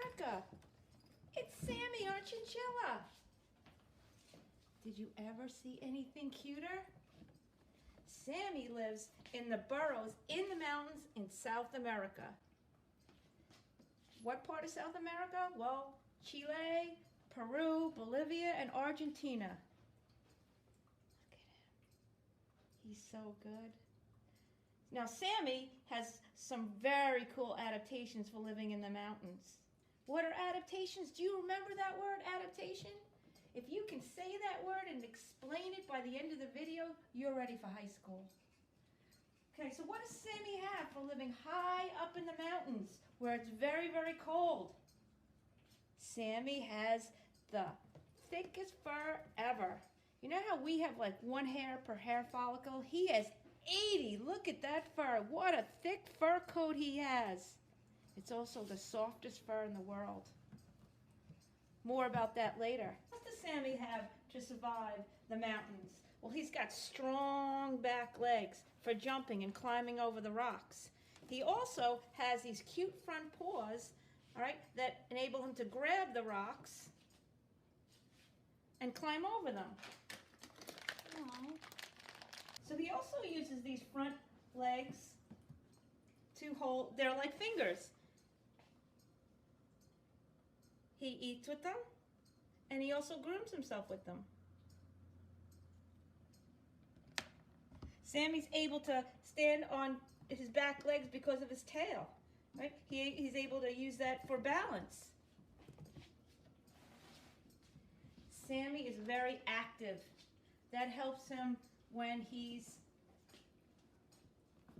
America. It's Sammy, our chinchilla. Did you ever see anything cuter? Sammy lives in the burrows in the mountains in South America. What part of South America? Well, Chile, Peru, Bolivia, and Argentina. Look at him. He's so good. Now, Sammy has some very cool adaptations for living in the mountains. What are adaptations? Do you remember that word, adaptation? If you can say that word and explain it by the end of the video, you're ready for high school. Okay, so what does Sammy have for living high up in the mountains where it's very, very cold? Sammy has the thickest fur ever. You know how we have like 1 hair per hair follicle? He has 80. Look at that fur. What a thick fur coat he has. It's also the softest fur in the world. More about that later. What does Sammy have to survive the mountains? Well, he's got strong back legs for jumping and climbing over the rocks. He also has these cute front paws, all right, that enable him to grab the rocks and climb over them. Aww. So he also uses these front legs to hold, they're like fingers. He eats with them, and he also grooms himself with them. Sammy's able to stand on his back legs because of his tail, right? He's able to use that for balance. Sammy is very active. That helps him when he's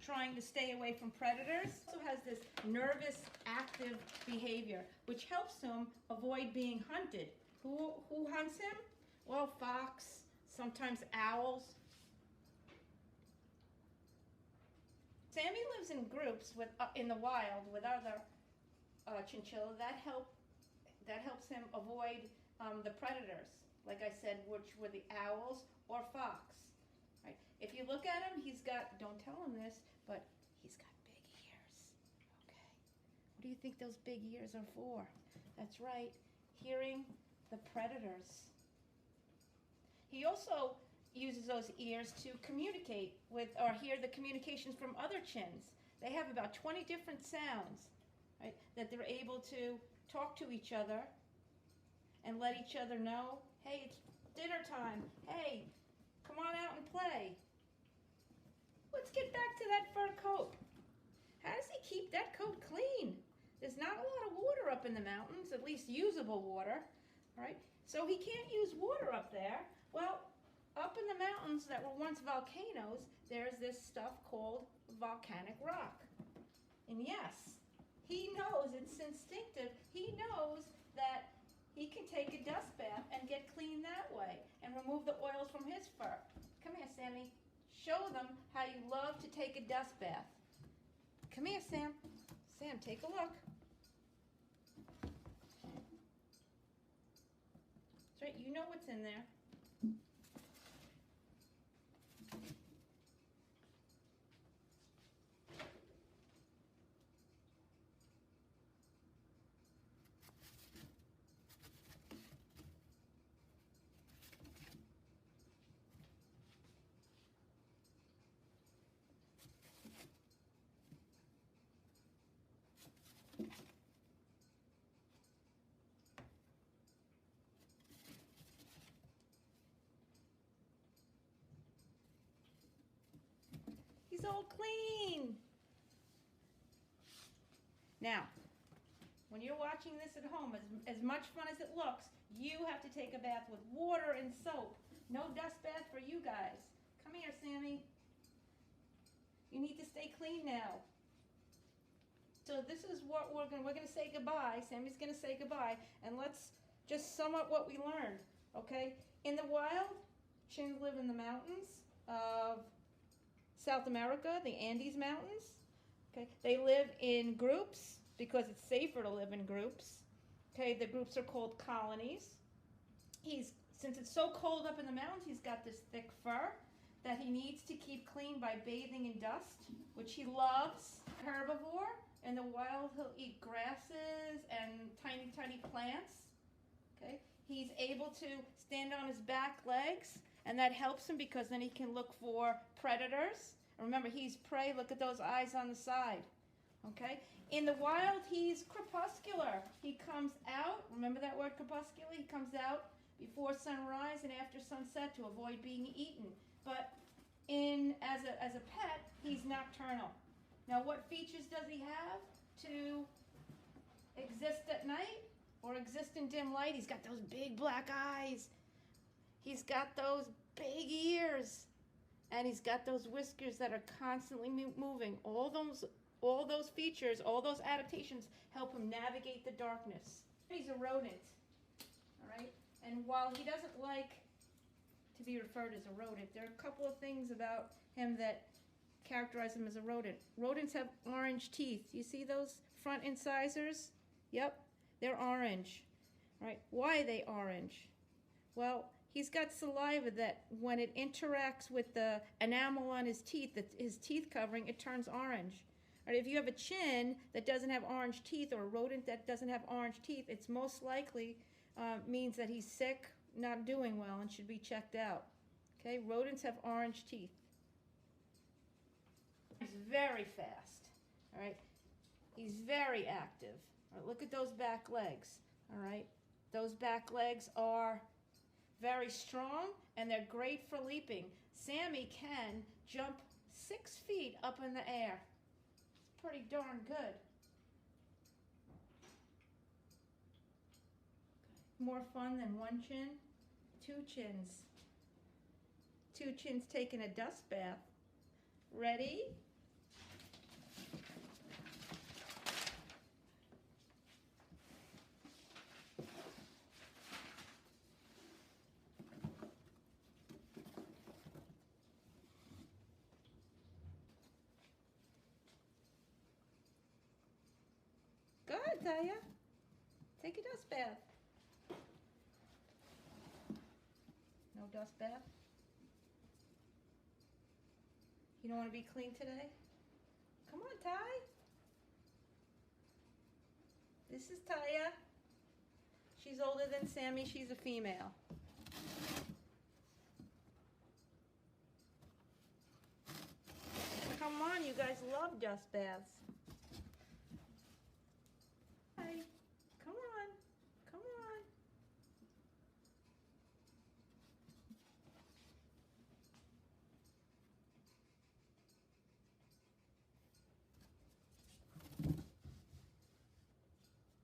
trying to stay away from predators. He also has this nervous, active behavior, which helps him avoid being hunted. Who hunts him? Well, fox, sometimes owls. Sammy lives in groups in the wild with other chinchillas. That helps him avoid the predators, like I said, which were the owls or fox. Right? If you look at him, he's got, don't tell him this, but he's got big ears. Okay. What do you think those big ears are for? That's right, hearing the predators. He also uses those ears to communicate with or hear the communications from other chins. They have about 20 different sounds, right, that they're able to talk to each other and let each other know, hey, it's dinner time. Hey, come on out and play. Let's get back to that fur coat. How does he keep that coat clean? There's not a lot of water up in the mountains, at least usable water, right? So he can't use water up there. Well, up in the mountains that were once volcanoes, there's this stuff called volcanic rock. And yes, he knows, it's instinctive, he knows that he can take a dust bath and get clean that way and remove the oils from his fur. Come here, Sammy. Show them how you love to take a dust bath. Come here, Sam. Sam, take a look. That's right, you know what's in there. He's all clean. Now, when you're watching this at home, as much fun as it looks, you have to take a bath with water and soap. No dust bath for you guys. Come here, Sammy. You need to stay clean now. So this is what we're gonna say goodbye. Sammy's gonna say goodbye, and let's just sum up what we learned, okay? In the wild, chins live in the mountains of South America, the Andes Mountains. Okay, they live in groups because it's safer to live in groups. Okay, the groups are called colonies. Since it's so cold up in the mountains, he's got this thick fur that he needs to keep clean by bathing in dust, which he loves. Herbivore. In the wild, he'll eat grasses and tiny, tiny plants. Okay? He's able to stand on his back legs, and that helps him because then he can look for predators. Remember, he's prey. Look at those eyes on the side. Okay? In the wild, he's crepuscular. He comes out. Remember that word crepuscular? He comes out before sunrise and after sunset to avoid being eaten. But as a pet, he's nocturnal. Now, what features does he have to exist at night or exist in dim light? He's got those big black eyes. He's got those big ears. And he's got those whiskers that are constantly moving. All those features, all those adaptations help him navigate the darkness. He's a rodent, all right? And while he doesn't like to be referred as a rodent, there are a couple of things about him that characterize him as a rodent. Rodents have orange teeth. You see those front incisors? Yep, they're orange, right? Why are they orange? Well, he's got saliva that when it interacts with the enamel on his teeth covering, it turns orange. Right, if you have a chin that doesn't have orange teeth or a rodent that doesn't have orange teeth, it's most likely means that he's sick, not doing well, and should be checked out. Okay, rodents have orange teeth. He's very fast, all right? He's very active. All right, look at those back legs, all right? Those back legs are very strong, and they're great for leaping. Sammy can jump 6 feet up in the air. It's pretty darn good. More fun than one chin, 2 chins. 2 chins taking a dust bath. Ready? Go ahead, Taya. Take a dust bath. No dust bath? You don't want to be clean today? Come on, Ty. This is Taya. She's older than Sammy. She's a female. Come on, you guys love dust baths. Hi. Come on. Come on.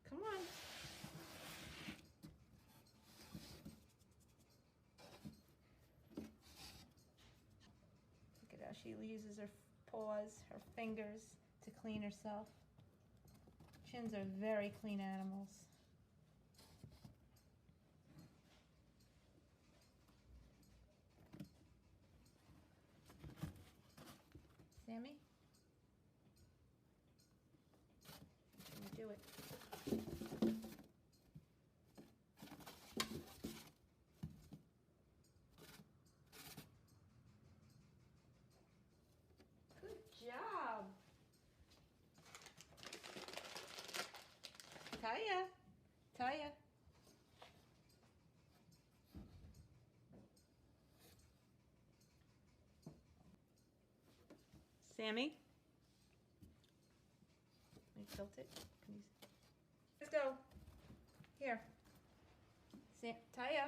Come on. Look at how she uses her paws, her fingers to clean herself. Chins are very clean animals. Sammy? Can you do it? Good job. Taya. Taya. Sammy? Let me tilt it. Can you... Let's go. Here. Taya.